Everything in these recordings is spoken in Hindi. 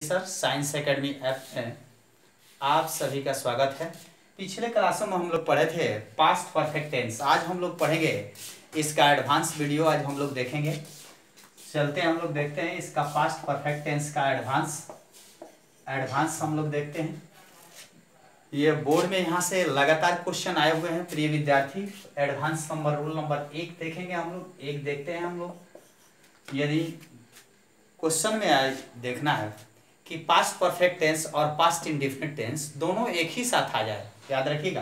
सर साइंस एकेडमी ऐप में आप सभी का स्वागत है। पिछले क्लासों में हम लोग पढ़े थे पास्ट परफेक्ट टेंस। आज हम लोग पढ़ेंगे इसका एडवांस वीडियो। आज हम लोग देखेंगे। चलते हैं हम लोग देखते हैं इसका पास्ट परफेक्ट टेंस का एडवांस हम लोग देखते हैं। ये बोर्ड में यहाँ से लगातार क्वेश्चन आए हुए हैं प्रिय विद्यार्थी। एडवांस नंबर रूल नंबर 1 देखेंगे हम लोग। 1 देखते हैं हम लोग। यदि क्वेश्चन में देखना है कि पास्ट परफेक्ट टेंस और पास्ट इंडेफिनिट टेंस दोनों एक ही साथ आ जाए। याद रखिएगा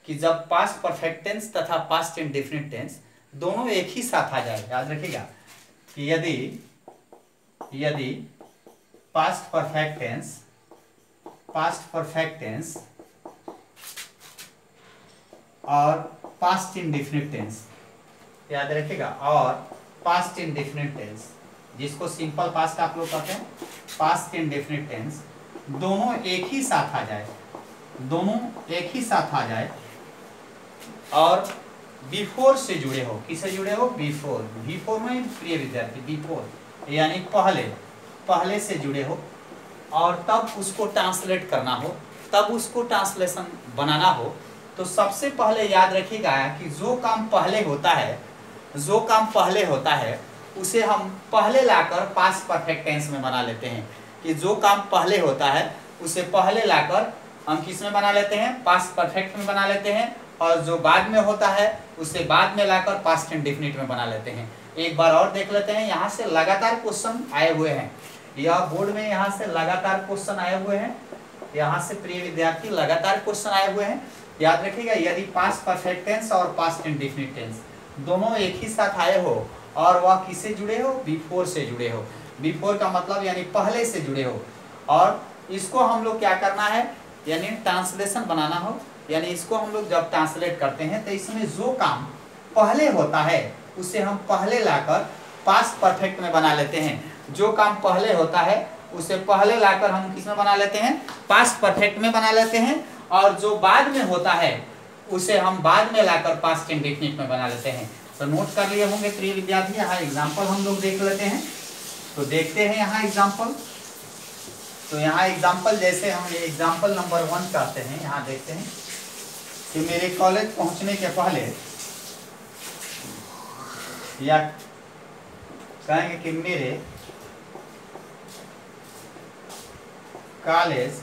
कि जब पास्ट परफेक्ट टेंस तथा पास्ट इंडेफिनिट टेंस दोनों एक ही साथ आ जाए, याद रखिएगा कि यदि पास्ट परफेक्ट टेंस और पास्ट इंडेफिनिट टेंस, याद रखिएगा, और पास्ट इंडेफिनिट टेंस जिसको सिंपल पास्ट आप लोग कहते हैं, पास्ट इंडेफिनिट टेंस दोनों एक ही साथ आ जाए और बिफोर से जुड़े हो। किससे जुड़े हो? बिफोर में प्रिय विद्यार्थी बिफोर यानी पहले से जुड़े हो और तब उसको ट्रांसलेट करना हो, तब उसको ट्रांसलेशन बनाना हो। तो सबसे पहले याद रखिएगा कि जो काम पहले होता है उसे हम पहले लाकर पास्ट परफेक्ट टेंस में बना लेते हैं। कि जो काम पहले होता है उसे पहले लाकर हम किस में बना लेते हैं? पास्ट परफेक्ट में बना लेते हैं। और जो बाद में होता है उसे बाद में लाकर पास्ट इंडेफिनिट में बना लेते हैं। एक बार और देख लेते हैं। यहाँ से लगातार क्वेश्चन आए हुए हैं। यह बोर्ड में यहाँ से लगातार क्वेश्चन आए हुए हैं। यहाँ से प्रिय विद्यार्थी लगातार क्वेश्चन आए हुए हैं। याद रखिएगा यदि पास्ट परफेक्ट टेंस और पास्ट इंडेफिनिट टेंस दोनों एक ही साथ आए हो और वह किससे जुड़े हो? बिफोर से जुड़े हो। बिफोर का मतलब यानी पहले से जुड़े हो। और इसको हम लोग क्या करना है? यानी ट्रांसलेशन बनाना हो। यानी इसको हम लोग जब ट्रांसलेट करते हैं तो इसमें जो काम पहले होता है उसे हम पहले लाकर पास्ट परफेक्ट में बना लेते हैं। जो काम पहले होता है उसे पहले लाकर हम किस में बना लेते हैं? पास्ट परफेक्ट में बना लेते हैं। और जो बाद में होता है उसे हम बाद में लाकर पास्ट इंडेफिनिट में बना लेते हैं। तो नोट कर लिए होंगे प्रिय विद्यार्थी। यहाँ एग्जाम्पल हम लोग देख लेते हैं। तो देखते हैं यहाँ एग्जाम्पल। तो यहाँ एग्जाम्पल जैसे हम ये एग्जाम्पल नंबर 1 करते हैं। यहाँ देखते हैं कि मेरे कॉलेज पहुंचने के पहले, या कहेंगे कि मेरे कॉलेज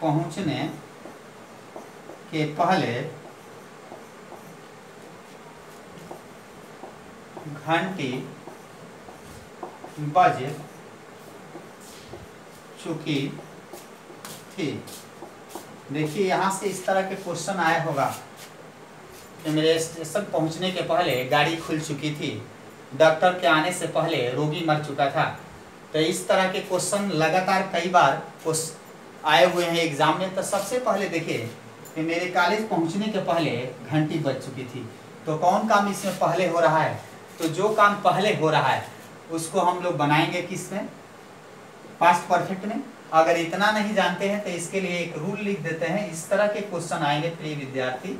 पहुंचने के पहले घंटी बज चुकी थी। देखिए यहाँ से इस तरह के क्वेश्चन आया होगा कि मेरे स्टेशन पहुंचने के पहले गाड़ी खुल चुकी थी, डॉक्टर के आने से पहले रोगी मर चुका था। तो इस तरह के क्वेश्चन लगातार कई बार आए हुए हैं एग्जाम में। तो सबसे पहले देखिए कि मेरे कॉलेज पहुंचने के पहले घंटी बज चुकी थी। तो कौन काम इसमें पहले हो रहा है? तो जो काम पहले हो रहा है उसको हम लोग बनाएंगे किसमें? पास्ट परफेक्ट में। अगर इतना नहीं जानते हैं तो इसके लिए एक रूल लिख देते हैं। इस तरह के क्वेश्चन आएंगे प्रिय विद्यार्थी,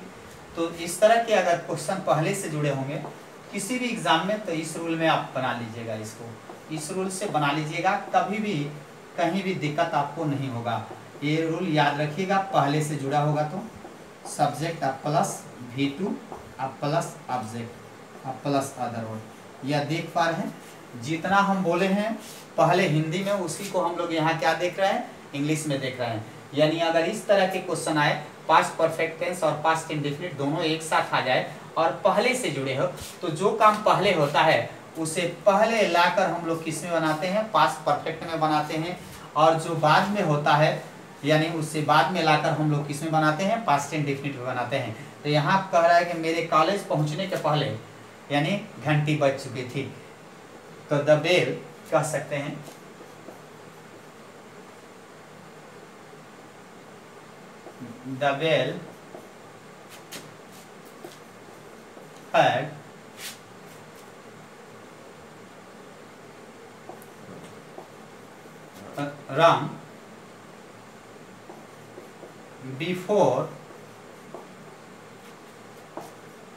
तो इस तरह के अगर क्वेश्चन पहले से जुड़े होंगे किसी भी एग्जाम में, तो इस रूल में आप बना लीजिएगा। इसको इस रूल से बना लीजिएगा, कभी भी कहीं भी दिक्कत आपको नहीं होगा। ये रूल याद रखिएगा। पहले से जुड़ा होगा तो सब्जेक्ट आप प्लस V2 आप प्लस ऑब्जेक्ट आप प्लस अदर वर्ड। यह देख पा रहे हैं जितना हम बोले हैं पहले हिंदी में, उसी को हम लोग यहाँ क्या देख रहे हैं? इंग्लिश में देख रहे हैं। यानी अगर इस तरह के क्वेश्चन आए, पास्ट परफेक्ट टेंस और पास्ट इंडेफिनिट दोनों एक साथ आ जाए और पहले से जुड़े हो, तो जो काम पहले होता है उसे पहले लाकर हम लोग किस में बनाते हैं? पास्ट परफेक्ट में बनाते हैं। और जो बाद में होता है यानी उससे बाद में लाकर हम लोग किस में बनाते हैं? पास्ट इंडेफिनिट में बनाते हैं। तो यहाँ कह रहा है कि मेरे कॉलेज पहुंचने के पहले यानी घंटी बज चुकी थी। तो द बेल कह सकते हैं the bell had rung before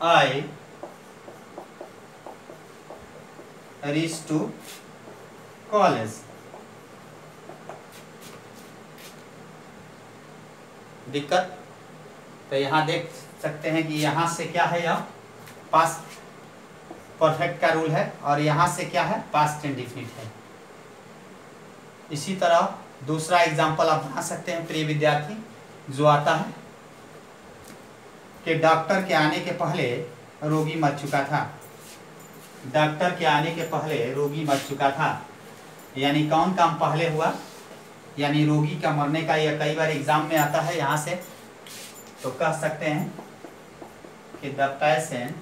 I reach to college. दिक्कत? तो यहां देख सकते हैं कि यहां से क्या है, यह पास्ट परफेक्ट का रूल है और यहां से क्या है, पास्ट इंडेफिनिट है। इसी तरह दूसरा एग्जांपल आप बना सकते हैं प्रिय विद्यार्थी, जो आता है कि डॉक्टर के आने के पहले रोगी मर चुका था। डॉक्टर के आने के पहले रोगी मर चुका था, यानी कौन काम पहले हुआ, यानी रोगी का मरने का। यह कई बार एग्जाम में आता है यहाँ से, तो कह सकते हैं कि the patient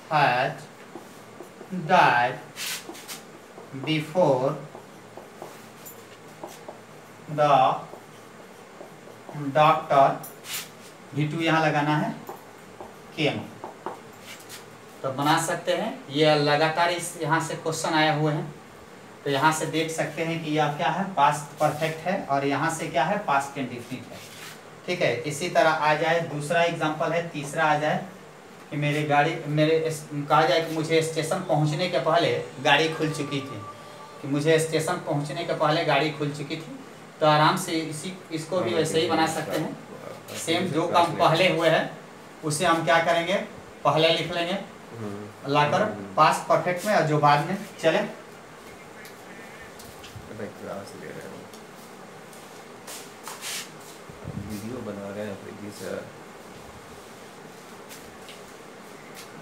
had died before the doctor, V2 यहाँ लगाना है, came। तो बना सकते हैं, ये लगातार इस यहाँ से क्वेश्चन आया हुए हैं, तो यहाँ से देख सकते हैं कि यह क्या है, पास्ट परफेक्ट है और यहाँ से क्या है, पास्ट इंडेफिनिट है। ठीक है, इसी तरह आ जाए दूसरा एग्जांपल है, तीसरा आ जाए कि कहा जाए कि मुझे स्टेशन पहुँचने के पहले गाड़ी खुल चुकी थी, कि मुझे स्टेशन पहुँचने के पहले गाड़ी खुल चुकी थी। तो आराम से इसको भी वैसे ही बना सकते हैं। सेम जो काम पहले हुए हैं उसे हम क्या करेंगे, पहले लिख लेंगे लाकर पास्ट परफेक्ट में, और जो बाद में चले। वीडियो बना रहे हैं प्लीज।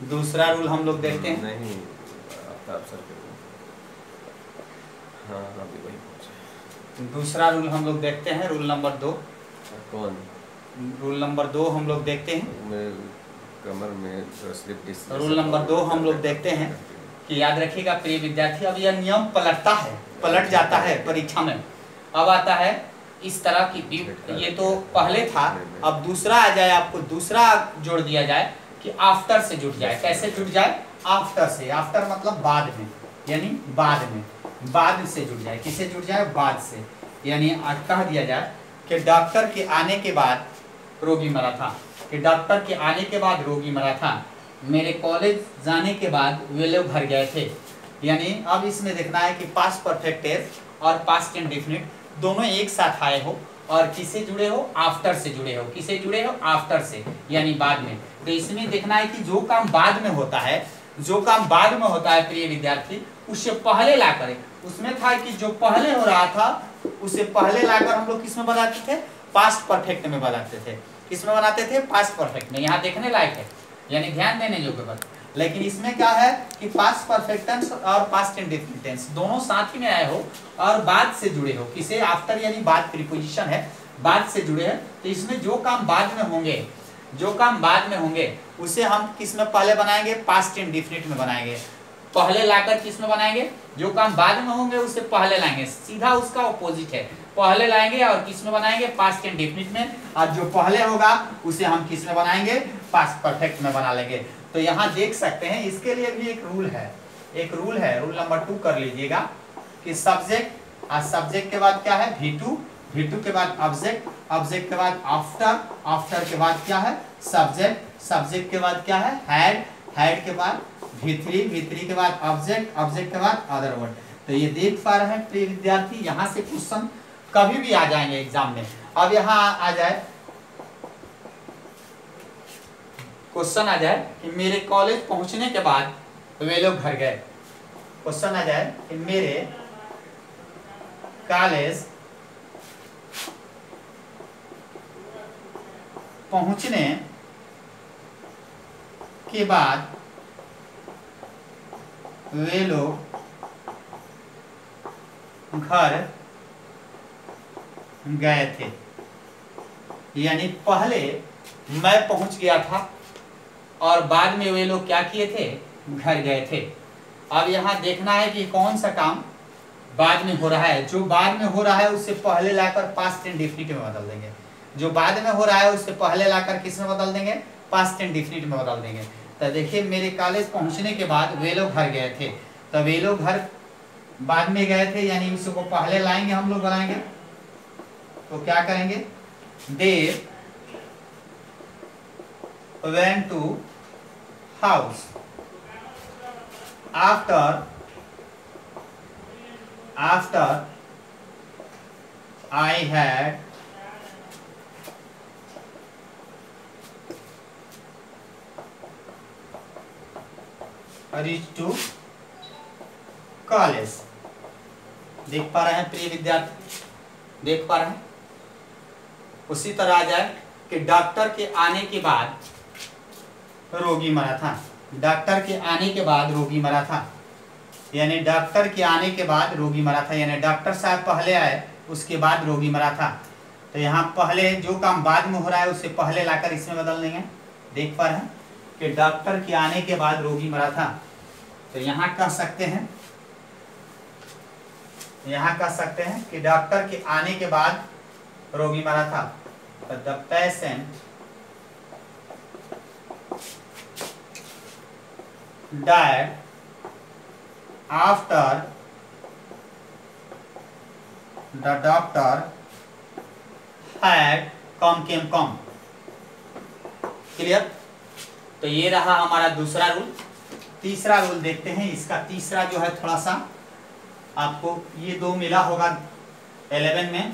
दूसरा रूल हम लोग देखते हैं। नहीं, आप सर करो। हाँ हाँ, भी वही पहुंचे। दूसरा रूल हम लोग देखते हैं, रूल नंबर 2। कौन? रूल नंबर 2 हम लोग देखते हैं। मेरे कमर में स्लिप डिस्क। रूल नंबर 2 हम लोग देखते हैं कि याद रखिएगा प्रिय विद्यार्थी, अब यह नियम पलटता है, पलट जाता है परीक्षा में। अब आता है इस तरह की, ये तो पहले था, अब दूसरा आ जाए, आपको दूसरा जोड़ दिया जाए कि आफ्टर से जुड़ जाए। कैसे जुड़ जाए? आफ्टर से। आफ्टर मतलब बाद में, यानी बाद में, बाद से जुड़ जाए। किसे जुड़ जाए? बाद से। यानी कह दिया जाए कि डॉक्टर के आने के बाद रोगी मरा था, कि डॉक्टर के आने के बाद रोगी मरा था, मेरे कॉलेज जाने के बाद वे लोग घर गए थे। यानी अब इसमें देखना है कि पास्ट परफेक्ट टेंस और पास्ट इंडेफिनिट दोनों एक साथ आए हो और किससे जुड़े हो? आफ्टर से जुड़े हो। किसे जुड़े हो? आफ्टर से, यानी बाद में। तो इसमें देखना है कि जो काम बाद में होता है, जो काम बाद में होता है प्रिय विद्यार्थी, उससे पहले ला करें। उसमें था कि जो पहले हो रहा था उसे पहले लाकर हम लोग किसमें बनाते थे? पास्ट परफेक्ट में बनाते थे। किसमें बनाते थे? पास्ट परफेक्ट में। यहाँ देखने लायक है, यानी ध्यान देने योग्य बात। लेकिन इसमें क्या है कि पास्ट परफेक्ट टेंस और पास्ट इंडेफिनिट टेंस दोनों साथ ही में आए हो और बाद से जुड़े हो। किसे? आफ्टर, यानी बाद प्रीपोजिशन है, बाद से जुड़े हैं। तो इसमें जो काम बाद में होंगे, जो काम बाद में होंगे उसे हम किस में पहले बनाएंगे? पास्ट इंडेफिनिट में बनाएंगे। पहले लाकर किस में बनाएंगे? जो काम बाद में होंगे उसे पहले लाएंगे। सीधा उसका ऑपोजिट है, पहले लाएंगे और किस में बनाएंगे? पास्ट इंडेफिनिट में। और जो पहले होगा उसे हम किस में बनाएंगे? पास्ट परफेक्ट में बना लेंगे। तो यहाँ देख सकते हैं, इसके लिए भी एक रूल है, एक रूल है, रूल नंबर 2 कर लीजिएगा कि सब्जेक्ट, और सब्जेक्ट के बाद क्या है? V2, V2 के बाद ऑब्जेक्ट, ऑब्जेक्ट के बाद आफ्टर, आफ्टर के बाद क्या है? सब्जेक्ट, सब्जेक्ट के बाद क्या है? हेड, हेड के बाद V3, V3 के बाद ऑब्जेक्ट, ऑब्जेक्ट के बाद अदर वर्ड। तो ये देख पा रहे हैं प्रिय विद्यार्थी, यहाँ से क्वेश्चन कभी भी आ जाएंगे एग्जाम में। अब यहाँ आ जाए क्वेश्चन, आ जाए कि मेरे कॉलेज पहुंचने के बाद वे लोग घर गए। क्वेश्चन आ जाए कि मेरे कॉलेज पहुंचने के बाद वे लोग घर गए थे। यानी पहले मैं पहुंच गया था और बाद में वे लोग क्या किए थे? घर गए थे। अब यहाँ देखना है कि कौन सा काम बाद में हो रहा है। जो बाद में हो रहा है उससे पहले लाकर पास्ट इंडेफिनिट में बदल देंगे। जो बाद में हो रहा है उससे पहले लाकर किस में बदल देंगे? पास्ट इंडेफिनिट में बदल देंगे। तो देखिए, मेरे कॉलेज पहुंचने के बाद वे लोग घर गए थे, तो वे लोग घर बाद में गए थे, यानी उसको पहले लाएंगे, हम लोग बनाएंगे। तो क्या करेंगे? दे went to house. After I had reached to college. देख पा रहे हैं प्रिय विद्यार्थी, देख पा रहे हैं। उसी तरह आ जाए कि डॉक्टर के आने के बाद रोगी मरा था। डॉक्टर के आने के बाद रोगी मरा था, यानी डॉक्टर के आने के बाद रोगी मरा था, यानी डॉक्टर साहब पहले आए उसके बाद रोगी मरा था। तो यहाँ पहले जो काम बाद में हो रहा है उसे पहले लाकर इसमें बदल देंगे। देख पा रहे हैं कि डॉक्टर के आने के बाद रोगी मरा था। तो यहाँ कह सकते हैं, यहाँ कह सकते हैं कि डॉक्टर के आने के बाद रोगी मरा था। तो the patient died after the doctor had came. Clear? तो ये रहा हमारा दूसरा रूल। तीसरा रूल देखते हैं। इसका तीसरा जो है थोड़ा सा आपको ये दो मिला होगा 11 में,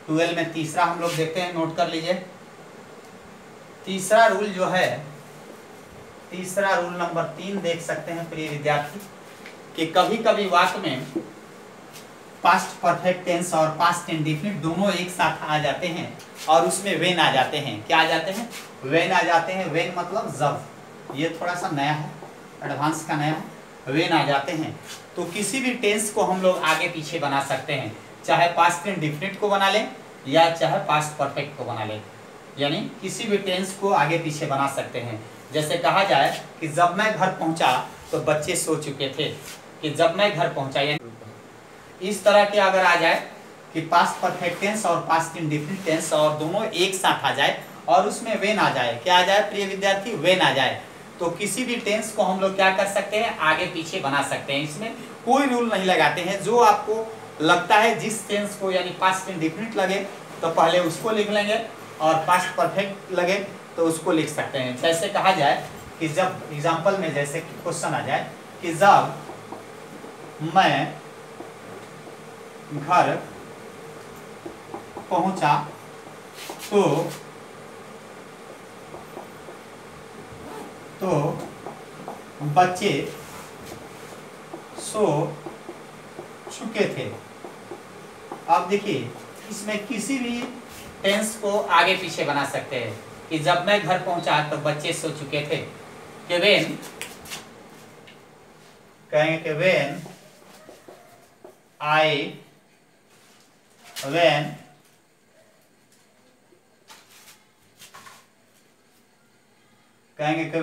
12 में। तीसरा हम लोग देखते हैं, नोट कर लीजिए। तीसरा रूल जो है, तीसरा रूल नंबर 3 देख सकते हैं प्रिय विद्यार्थी कि कभी कभी वाक्य में पास्ट परफेक्ट टेंस और पास्ट इंडेफिनिट दोनों एक साथ आ जाते हैं और उसमें वेन आ जाते हैं। क्या आ जाते हैं? वेन आ जाते हैं। वेन मतलब जब। ये थोड़ा सा नया है, एडवांस का नया है। वेन आ जाते हैं तो किसी भी टेंस को हम लोग आगे पीछे बना सकते हैं, चाहे पास्ट इंडेफिनिट को बना लें या चाहे पास्ट परफेक्ट को बना लें, यानी किसी भी टेंस को आगे पीछे बना सकते हैं। जैसे कहा जाए कि जब मैं घर पहुंचा तो बच्चे सो चुके थे, कि जब मैं घर पहुंचा, यानी इस तरह के अगर आ जाए कि पास्ट परफेक्ट टेंस और पास्ट इंडेफिनिट टेंस और दोनों एक साथ आ जाए और उसमें वेन आ जाए। क्या आ जाए प्रिय विद्यार्थी? वेन आ जाए। तो किसी भी टेंस को हम लोग क्या कर सकते हैं? आगे पीछे बना सकते हैं। इसमें कोई रूल नहीं लगाते हैं। जो आपको लगता है जिस टेंस को, यानी पास्ट इंडेफिनिट लगे तो पहले उसको लिख लेंगे और पास्ट परफेक्ट लगे तो उसको लिख सकते हैं। जैसे कहा जाए कि जब एग्जाम्पल में जैसे क्वेश्चन आ जाए कि जब मैं घर पहुंचा तो बच्चे सो चुके थे। अब देखिए इसमें किसी भी टेंस को आगे पीछे बना सकते हैं कि जब मैं घर पहुंचा तो बच्चे सो चुके थे। कि वेन कहेंगे कि वेन कहेंगे कि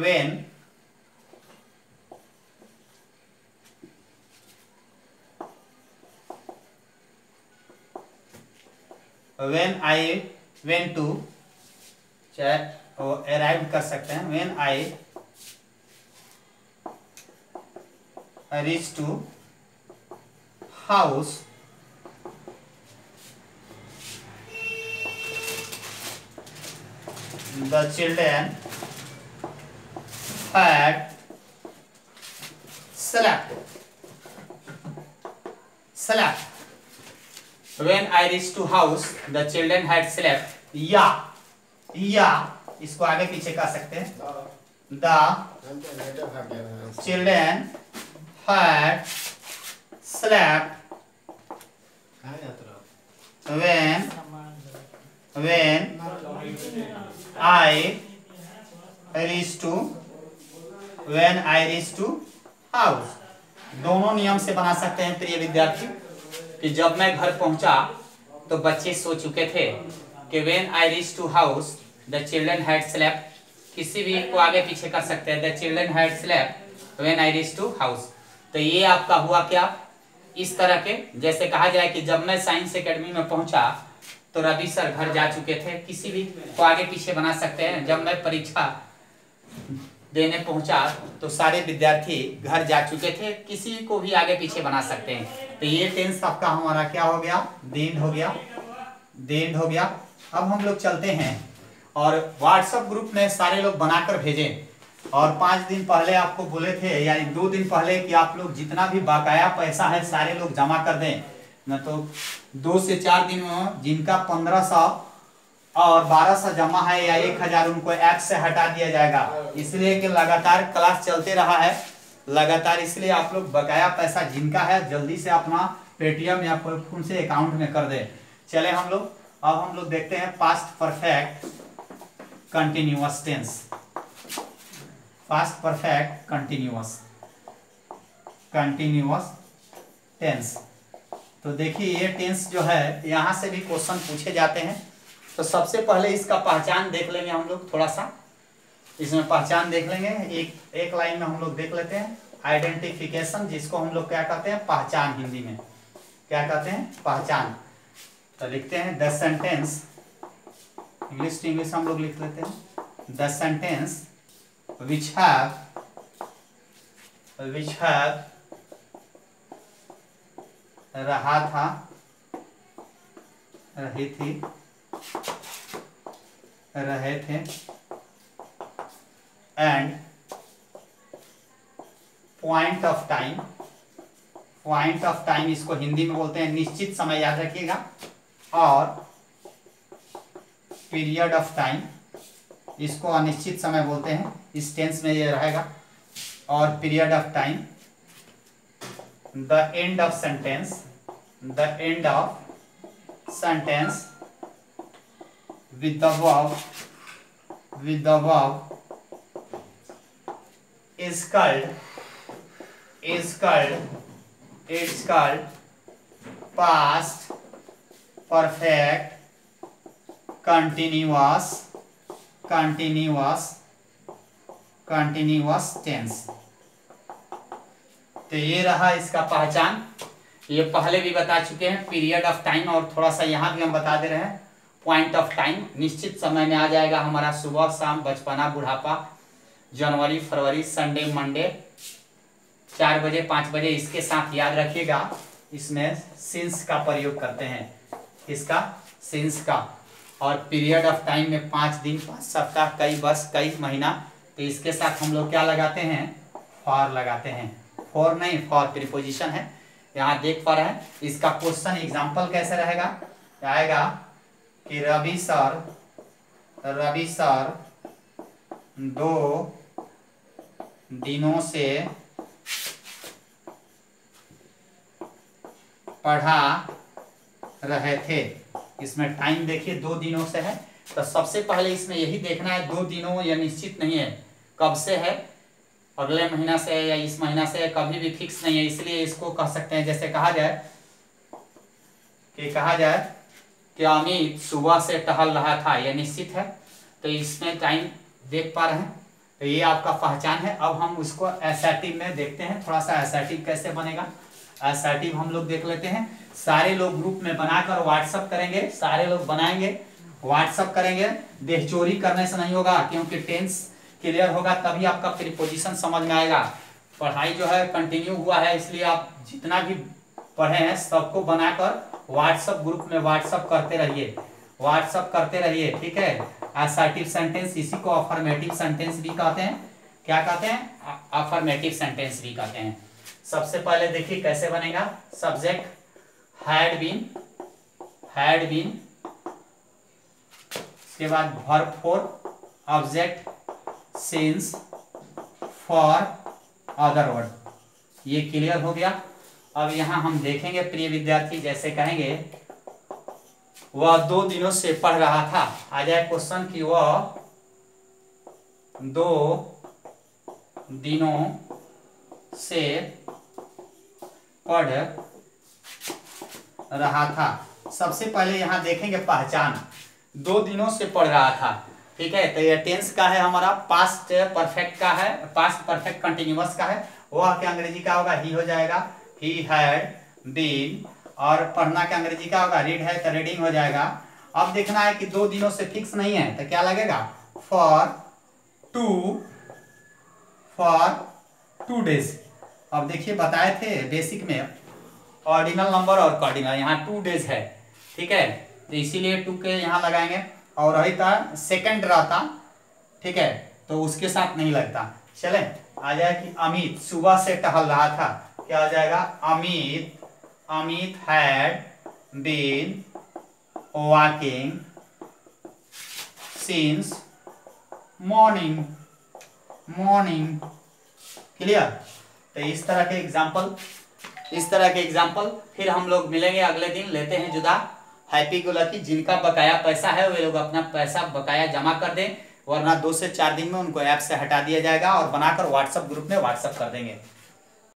when I went to, चाहे अराइव कर सकते हैं, when I reached to house the children had slept. When I reached to house, the children had slept. या इसको आगे पीछे कर सकते हैं। The children had slept when I reached to house। दोनों नियम से बना सकते हैं प्रिय विद्यार्थी कि जब मैं घर पहुंचा तो बच्चे सो चुके थे। कि when I reached to house the children had slept, किसी भी को आगे पीछे कर सकते हैं। The children had slept when I reached to house। तो ये आपका हुआ क्या? इस तरह के, जैसे कहा जाए कि जब मैं साइंस एकेडमी में पहुंचा तो रवि सर घर जा चुके थे। किसी भी को आगे पीछे बना सकते हैं। जब मैं परीक्षा देने पहुंचा तो सारे विद्यार्थी घर जा चुके थे। किसी को भी आगे पीछे बना सकते हैं। तो ये टेंस आपका हमारा क्या हो गया? देन हो गया। अब हम लोग चलते हैं और व्हाट्सएप ग्रुप में सारे लोग बनाकर भेजें और 5 दिन पहले आपको बोले थे, यानी 2 दिन पहले, कि आप लोग जितना भी बकाया पैसा है सारे लोग जमा कर दें, न तो 2 से 4 दिन में जिनका 1500 और 1200 जमा है या 1000 उनको ऐप से हटा दिया जाएगा। इसलिए कि लगातार क्लास चलते रहा है लगातार, इसलिए आप लोग बकाया पैसा जिनका है जल्दी से अपना पेटीएम या फोन से अकाउंट में कर दे। चले हम लोग देखते हैं past perfect continuous tense. Past perfect continuous tense. तो देखिए ये टेंस जो है यहाँ से भी क्वेश्चन पूछे जाते हैं। तो सबसे पहले इसका पहचान देख लेंगे हम लोग, थोड़ा सा इसमें पहचान देख लेंगे। एक लाइन में हम लोग देख लेते हैं आइडेंटिफिकेशन, जिसको हम लोग क्या कहते हैं, पहचान। हिंदी में क्या कहते हैं, पहचान। तो लिखते हैं the sentence, English to English हम लोग लिख लेते हैं, द सेंटेंस which have रहा था, रही थी, रहे थे, एंड पॉइंट ऑफ टाइम, इसको हिंदी में बोलते हैं निश्चित समय, याद रखिएगा, और पीरियड ऑफ टाइम, इसको अनिश्चित समय बोलते हैं, इस टेंस में ये रहेगा, और period of time, the end of sentence with the verb is called past perfect continuous tense. तो ये रहा इसका पहचान। ये पहले भी बता चुके हैं, पीरियड ऑफ टाइम, और थोड़ा सा यहाँ भी हम बता दे रहे हैं पॉइंट ऑफ टाइम। निश्चित समय में आ जाएगा हमारा सुबह शाम, बचपना बुढ़ापा, जनवरी फरवरी, संडे मंडे, 4 बजे 5 बजे। इसके साथ याद रखिएगा इसमें सिंस का प्रयोग करते हैं, इसका सिंस का। और पीरियड ऑफ टाइम में 5 दिन 5 सप्ताह, कई वर्ष, कई महीना। तो इसके साथ हम लोग क्या लगाते हैं, फॉर लगाते हैं। फॉर नहीं, फॉर प्रीपोजिशन है, यहाँ देख पा रहे हैं। इसका क्वेश्चन एग्जाम्पल कैसे रहेगा, आएगा कि रवि सर 2 दिनों से पढ़ा रहे थे। इसमें टाइम देखिए 2 दिनों से है। तो सबसे पहले इसमें यही देखना है 2 दिनों, या निश्चित नहीं है कब से है, अगले महीना से है या इस महीना से है, कभी भी फिक्स नहीं है। इसलिए इसको कह सकते हैं, जैसे कहा जाए कि अमित सुबह से टहल रहा था, यह निश्चित है। तो इसमें टाइम देख पा रहे हैं। तो ये आपका पहचान है। अब हम उसको असर्टिव में देखते हैं, थोड़ा सा असर्टिव कैसे बनेगा। असर्टिव हम लोग देख लेते हैं। सारे लोग ग्रुप में बनाकर व्हाट्सअप करेंगे, सारे लोग बनाएंगे, व्हाट्सअप करेंगे। देहचोरी करने से नहीं होगा, क्योंकि टेंस क्लियर होगा तभी आपका प्रीपोजिशन समझ में आएगा। पढ़ाई जो है कंटिन्यू हुआ है, इसलिए आप जितना भी पढ़े हैं सबको बनाकर व्हाट्सएप ग्रुप में व्हाट्सएप करते रहिए, ठीक है। असर्टिव सेंटेंस, इसी को अफर्मेटिव सेंटेंस भी कहते हैं। क्या कहते हैं, अफर्मेटिव सेंटेंस भी कहते हैं। सबसे पहले देखिए कैसे बनेगा। सब्जेक्ट हैड बीन, इसके बाद verb for, object since, for, other word. ये क्लियर हो गया। अब यहाँ हम देखेंगे प्रिय विद्यार्थी, जैसे कहेंगे वह 2 दिनों से पढ़ रहा था। आ जाए क्वेश्चन कि वह 2 दिनों से पढ़ रहा था। सबसे पहले यहाँ देखेंगे पहचान, 2 दिनों से पढ़ रहा था, ठीक है। तो ये टेंस का है हमारा, पास्ट परफेक्ट का है, पास्ट परफेक्ट कंटिन्यूअस का है। वह क्या अंग्रेजी का होगा, ही हो जाएगा, ही हैड बीन। और पढ़ना क्या अंग्रेजी का होगा, रीड है तो रीडिंग हो जाएगा। अब देखना है कि 2 दिनों से फिक्स नहीं है, तो क्या लगेगा, फॉर 2 डेज। अब देखिए बताए थे बेसिक में ऑर्डिनल नंबर और कार्डिनल, यहाँ 2 डेज है, ठीक है। तो इसीलिए 2 के यहाँ लगाएंगे। और रही था सेकंड रहता, ठीक है, तो उसके साथ नहीं लगता। चले आ जाए कि अमित सुबह से टहल रहा था, क्या हो जाएगा, Amit had been walking since morning. Clear. तो इस तरह के एग्जाम्पल फिर हम लोग मिलेंगे अगले दिन, लेते हैं जुदा। हैप्पी गो लकी, जिनका बकाया पैसा है वे लोग अपना पैसा बकाया जमा कर दें, वरना 2 से 4 दिन में उनको ऐप से हटा दिया जाएगा और बनाकर व्हाट्सएप ग्रुप में व्हाट्सएप कर देंगे।